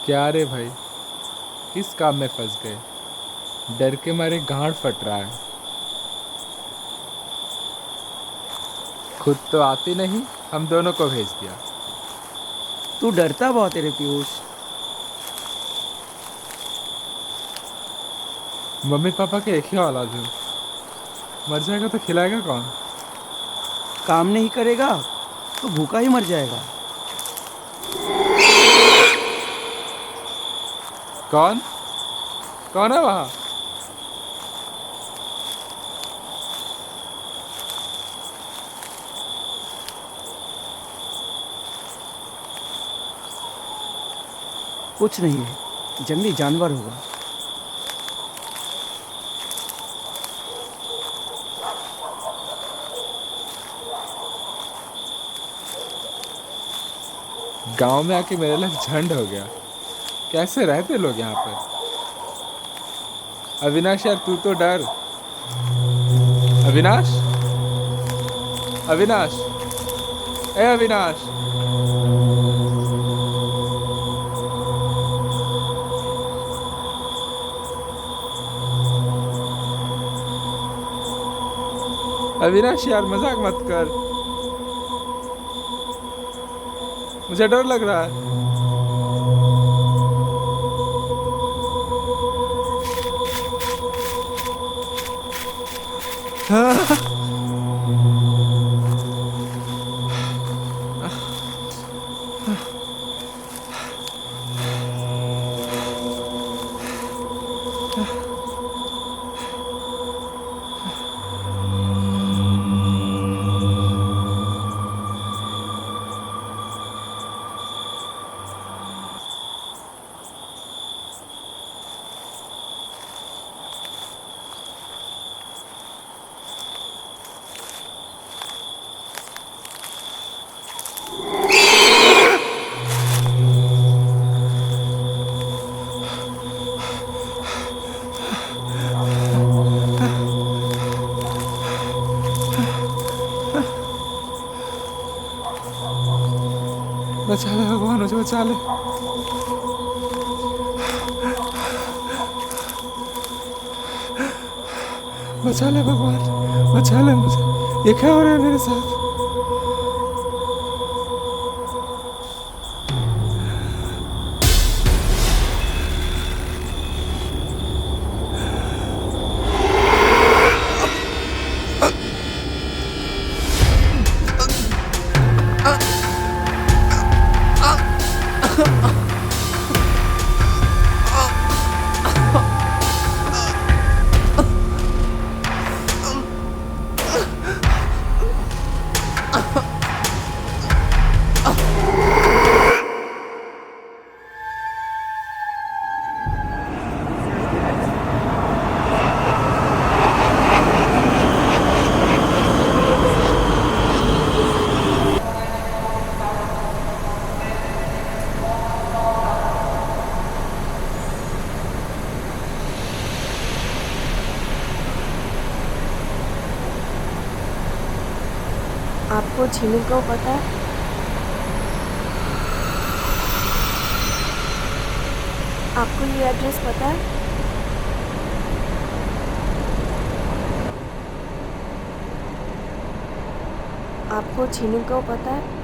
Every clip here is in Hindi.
क्या रे भाई, किस काम में फंस गए? डर के मारे गांड फट रहा है। खुद तो आती नहीं, हम दोनों को भेज दिया। तू डरता बहुत है रे पीयूष। मम्मी पापा के एक ही औलाद हूँ। मर जाएगा तो खिलाएगा कौन? काम नहीं करेगा तो भूखा ही मर जाएगा। कौन? कौन है वहाँ? कुछ नहीं है, जंगली जानवर होगा। गांव में आके मेरे लिए झंड हो गया। कैसे रहते लोग यहाँ पर? अविनाश यार, तू तो डर। अविनाश, अविनाश, ए अविनाश। अविनाश यार, मजाक मत कर। मुझे डर लग रहा है। बचा ले भगवान, मुझे बचा ले। बचा ले भगवान, बचा ले मुझे। ये क्या हो रहा है मेरे साथ? आपको झीनू को पता है? आपको ये एड्रेस पता है? आपको झीनू को पता है?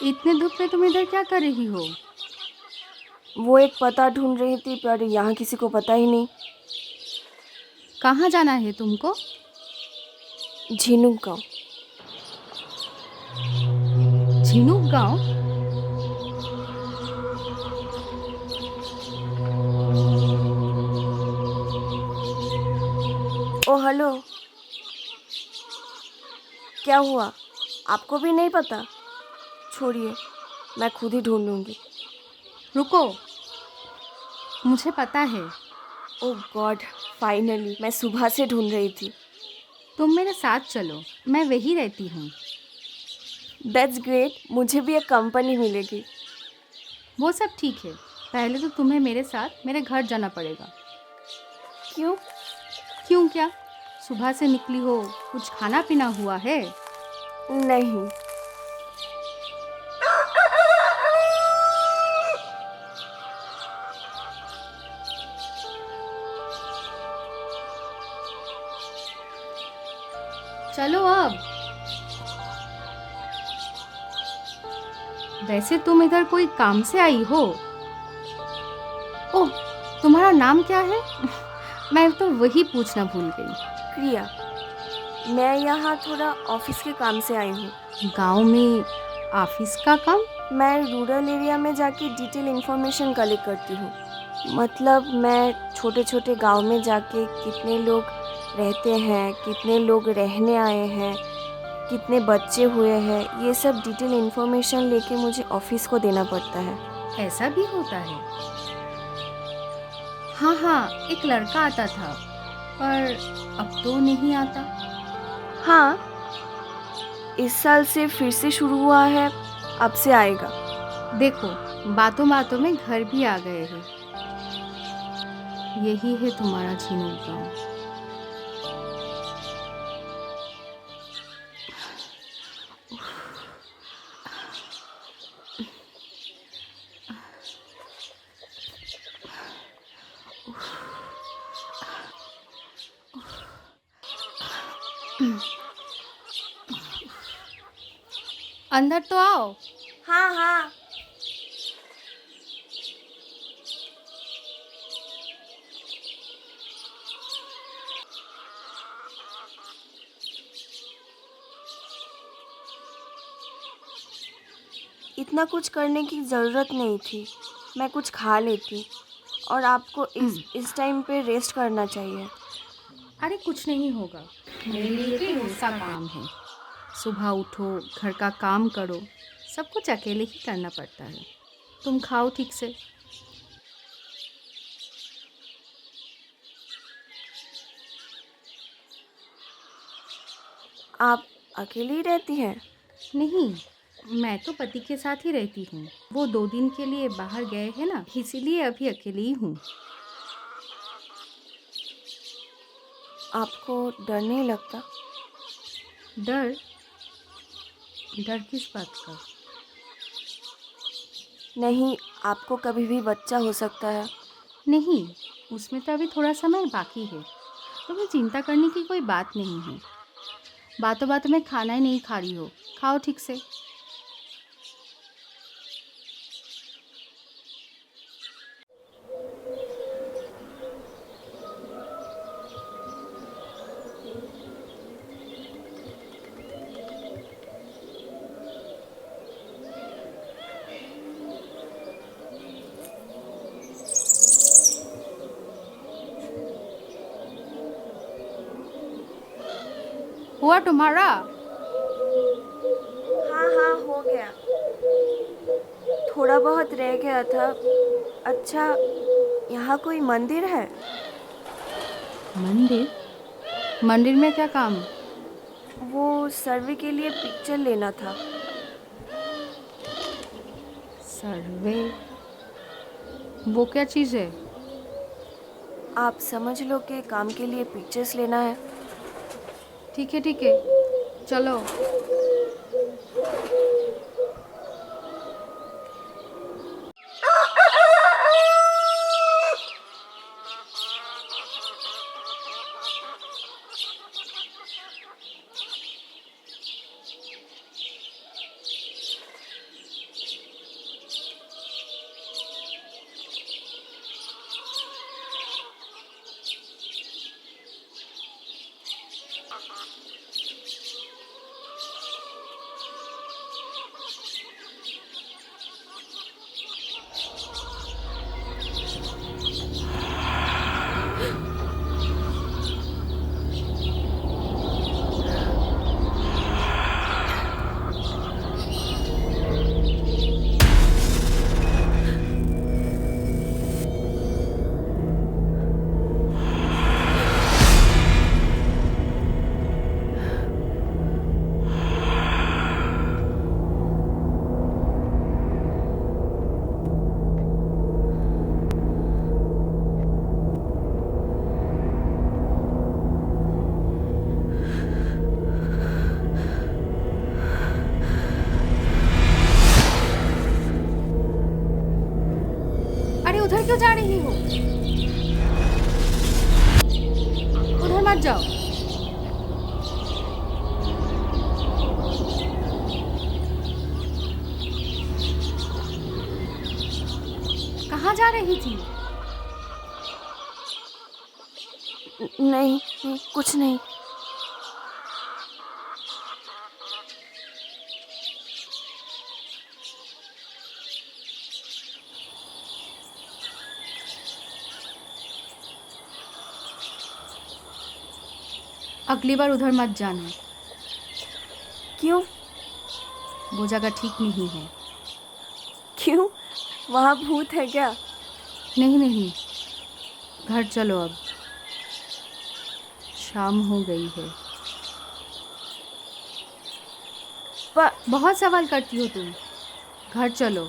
इतने धूप में तुम इधर क्या कर रही हो? वो एक पता ढूंढ रही थी पर यहाँ किसी को पता ही नहीं। कहाँ जाना है तुमको? झिनुक गाँव। झिनुक गांव? ओ हेलो, क्या हुआ? आपको भी नहीं पता? छोड़िए, मैं खुद ही ढूंढ लूँगी। रुको, मुझे पता है। ओह गॉड, फाइनली मैं सुबह से ढूंढ रही थी। तुम मेरे साथ चलो, मैं वहीं रहती हूँ। दैट्स ग्रेट, मुझे भी एक कंपनी मिलेगी। वो सब ठीक है, पहले तो तुम्हें मेरे साथ मेरे घर जाना पड़ेगा। क्यों? क्यों क्या? सुबह से निकली हो, कुछ खाना पीना हुआ है? नहीं। चलो अब। वैसे तुम इधर कोई काम से आई हो? ओह, तुम्हारा नाम क्या है? मैं तो वही पूछना भूल गई। क्रिया, मैं यहाँ थोड़ा ऑफिस के काम से आई हूँ। गांव में ऑफिस का काम? मैं रूरल एरिया में जाके डिटेल इन्फॉर्मेशन कलेक्ट करती हूँ। मतलब मैं छोटे छोटे गांव में जाके कितने लोग रहते हैं, कितने लोग रहने आए हैं, कितने बच्चे हुए हैं, ये सब डिटेल इन्फॉर्मेशन लेके मुझे ऑफिस को देना पड़ता है। ऐसा भी होता है? हाँ हाँ, एक लड़का आता था, पर अब तो नहीं आता। हाँ, इस साल से फिर से शुरू हुआ है, अब से आएगा। देखो, बातों बातों में घर भी आ गए हैं। यही है तुम्हारा झिनुक गाँव। अंदर तो आओ। हाँ हाँ। इतना कुछ करने की ज़रूरत नहीं थी, मैं कुछ खा लेती। और आपको इस टाइम पे रेस्ट करना चाहिए। अरे कुछ नहीं होगा, मेरे लिए तो रोज का काम है। सुबह उठो, घर का काम करो, सब कुछ अकेले ही करना पड़ता है। तुम खाओ ठीक से। आप अकेली ही रहती हैं? नहीं, मैं तो पति के साथ ही रहती हूँ। वो 2 दिन के लिए बाहर गए हैं ना, इसीलिए अभी अकेली ही हूँ। आपको डर नहीं लगता? डर? डर किस बात का? नहीं, आपको कभी भी बच्चा हो सकता है। नहीं, उसमें तो अभी थोड़ा समय बाकी है। तुम्हें चिंता करने की कोई बात नहीं है। बातों बातों में खाना ही नहीं खा रही हो, खाओ ठीक से। हुआ तुम्हारा? हाँ हाँ, हो गया। थोड़ा बहुत रह गया था। अच्छा, यहाँ कोई मंदिर है? मंदिर? मंदिर में क्या काम? वो सर्वे के लिए पिक्चर लेना था। सर्वे? वो क्या चीज़ है? आप समझ लो कि काम के लिए पिक्चर्स लेना है। ठीक है, चलो। मत जाओ। कहाँ जा रही थी? नहीं नहीं, कुछ नहीं। अगली बार उधर मत जाना। क्यों? वो जगह ठीक नहीं है। क्यों? वहाँ भूत है क्या? नहीं नहीं, घर चलो अब, शाम हो गई है। पर बहुत सवाल करती हो तुम, घर चलो।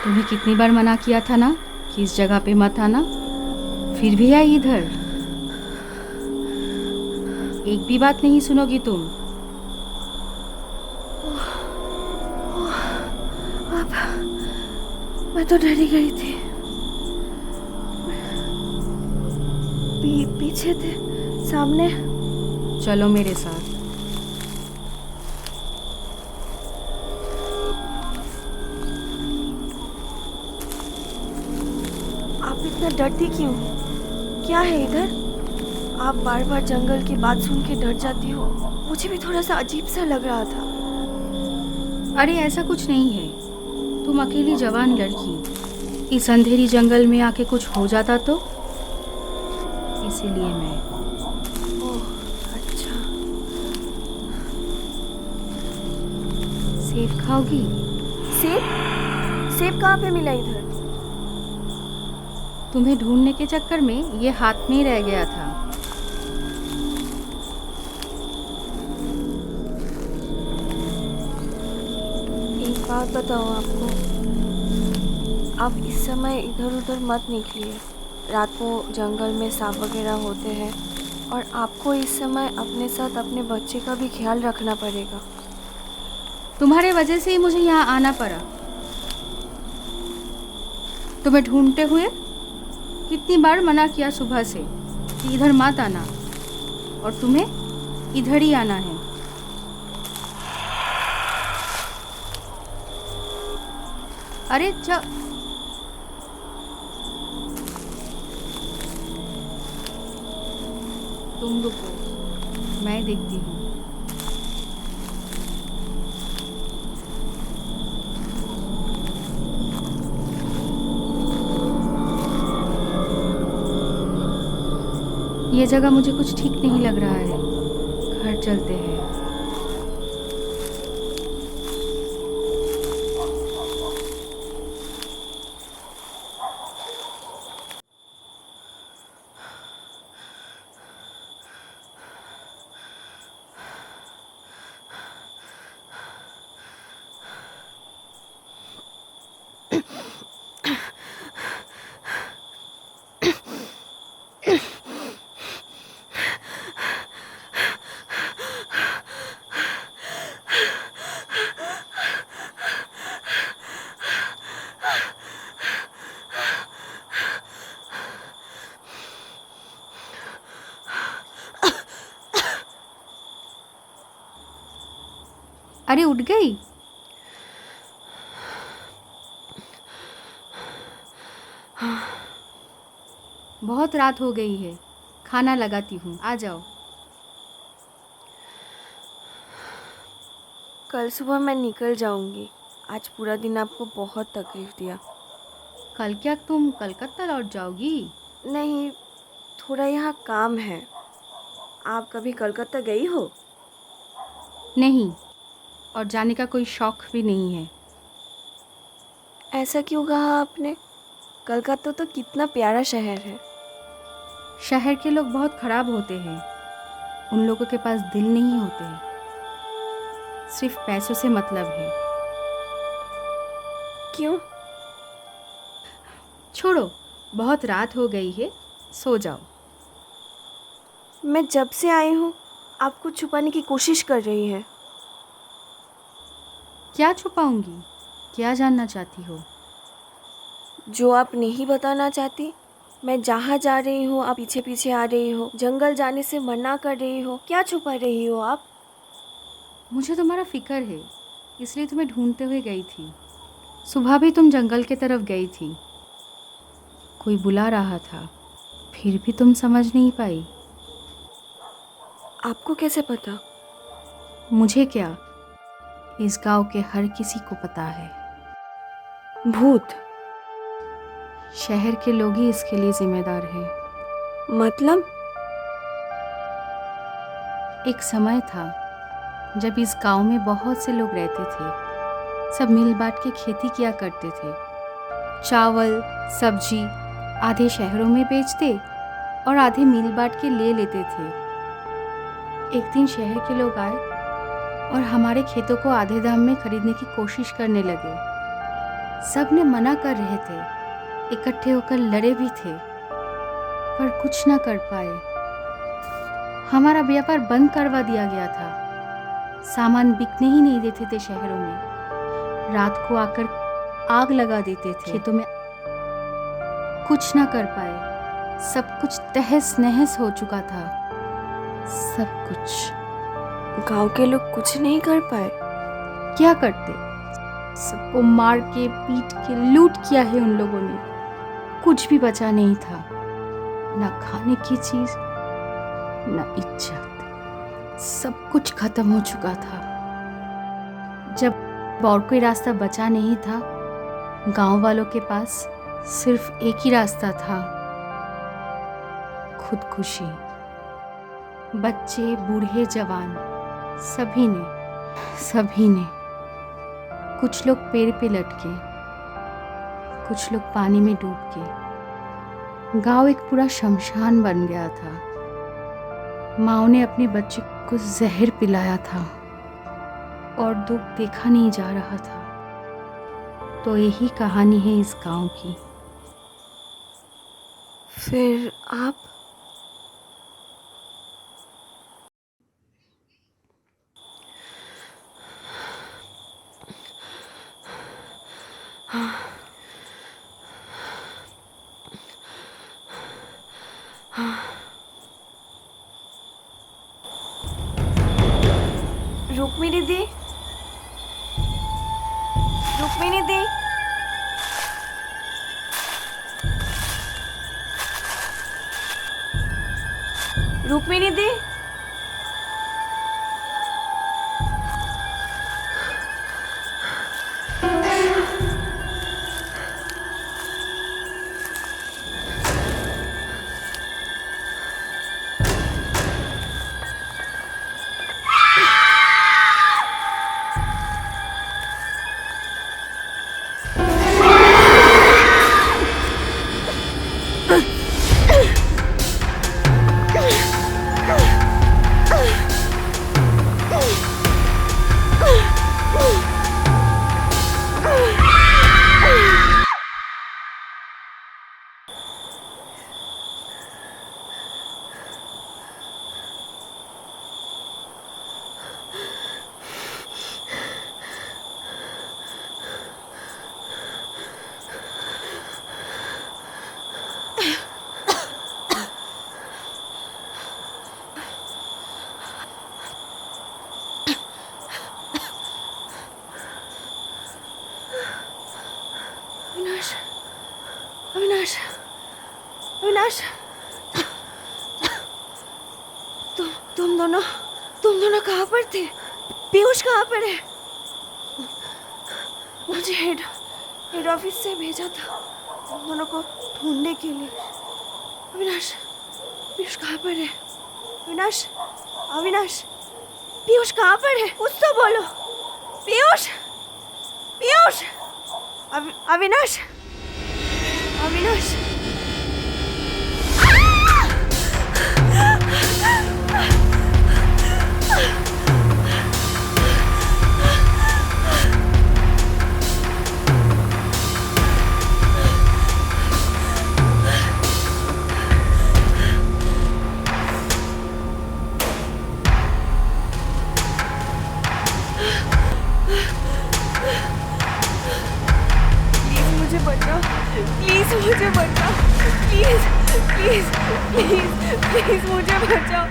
तुम्हें कितनी बार मना किया था ना कि इस जगह पे मत आना, फिर भी आई इधर। एक भी बात नहीं सुनोगी तुम। मैं तो डरी गई थी। पीछे थे, सामने। चलो मेरे साथ। आप इतना डरती क्यों? क्या है इधर? आप बार बार जंगल की बात सुन के डर जाती हो। मुझे भी थोड़ा सा अजीब सा लग रहा था। अरे ऐसा कुछ नहीं है, तुम अकेली जवान लड़की, इस अंधेरी जंगल में आके कुछ हो जाता तो, इसीलिए मैं। ओह अच्छा। सेब खाओगी? सेब? सेब कहाँ पे मिला इधर? तुम्हें ढूंढने के चक्कर में ये हाथ में ही रह गया था। एक बात बताओ आपको, आप इस समय इधर उधर मत निकलिए। रात को जंगल में सांप वगैरह होते हैं, और आपको इस समय अपने साथ अपने बच्चे का भी ख्याल रखना पड़ेगा। तुम्हारे वजह से ही मुझे यहाँ आना पड़ा। तुम्हें ढूंढते हुए कितनी बार मना किया सुबह से कि इधर मत आना, और तुम्हें इधर ही आना है। अरे तुम रुको, मैं देखती हूँ। ये जगह मुझे कुछ ठीक नहीं लग रहा है, घर चलते हैं। अरे उठ गई? बहुत रात हो गई है, खाना लगाती हूँ, आ जाओ। कल सुबह मैं निकल जाऊंगी। आज पूरा दिन आपको बहुत तकलीफ दिया। कल क्या तुम कलकत्ता लौट जाओगी? नहीं, थोड़ा यहाँ काम है। आप कभी कलकत्ता गई हो? नहीं, और जाने का कोई शौक भी नहीं है। ऐसा क्यों कहा आपने? कलकत्ता तो कितना प्यारा शहर है। शहर के लोग बहुत खराब होते हैं। उन लोगों के पास दिल नहीं होते, सिर्फ पैसों से मतलब है। क्यों? छोड़ो, बहुत रात हो गई है, सो जाओ। मैं जब से आई हूँ आपको छुपाने की कोशिश कर रही है। क्या छुपाऊंगी? क्या जानना चाहती हो? जो आप नहीं बताना चाहती। मैं जहाँ जा रही हूँ आप पीछे पीछे आ रही हो, जंगल जाने से मना कर रही हो। क्या छुपा रही हो आप? मुझे तुम्हारा फिक्र है, इसलिए तुम्हें ढूंढते हुए गई थी। सुबह भी तुम जंगल की तरफ गई थी, कोई बुला रहा था, फिर भी तुम समझ नहीं पाई। आपको कैसे पता? मुझे क्या, इस गांव के हर किसी को पता है। भूत? शहर के लोग ही इसके लिए जिम्मेदार हैं। मतलब? एक समय था जब इस गांव में बहुत से लोग रहते थे। सब मिल बांट के खेती किया करते थे। चावल, सब्जी आधे शहरों में बेचते और आधे मिल बांट के ले लेते थे। एक दिन शहर के लोग आए और हमारे खेतों को आधे दाम में खरीदने की कोशिश करने लगे। सब ने मना कर रहे थे, इकट्ठे होकर लड़े भी थे, पर कुछ ना कर पाए। हमारा व्यापार बंद करवा दिया गया था। सामान बिकने ही नहीं देते थे शहरों में। रात को आकर आग लगा देते थे खेतों में। कुछ ना कर पाए। सब कुछ तहस नहस हो चुका था, सब कुछ। गांव के लोग कुछ नहीं कर पाए? क्या करते? सबको मार के पीट के लूट किया है उन लोगों ने। कुछ भी बचा नहीं था, ना खाने की चीज, ना इज्जत। सब कुछ खत्म हो चुका था। जब और कोई रास्ता बचा नहीं था, गांव वालों के पास सिर्फ एक ही रास्ता था, खुदकुशी। बच्चे, बूढ़े, जवान, सभी ने। कुछ लोग पेड़ पे लटके, कुछ लोग पानी में डूब के। गांव एक पूरा शमशान बन गया था। माँ ने अपने बच्चे को जहर पिलाया था और दुख देखा नहीं जा रहा था। तो यही कहानी है इस गांव की। फिर आप? रुक्मिणी दी, रुक्मिणी दी, रुक्मिणी दी। अविनाश, तुम दोनों कहाँ पर थे? पीयूष कहाँ पर है? मुझे हेड ऑफिस से भेजा था तुम दोनों को ढूंढने के लिए। अविनाश, पीयूष कहाँ पर है? अविनाश, पीयूष कहाँ पर है? कुछ तो बोलो। पीयूष, अविनाश। प्लीज मुझे बचाओ, प्लीज मुझे बचाओ।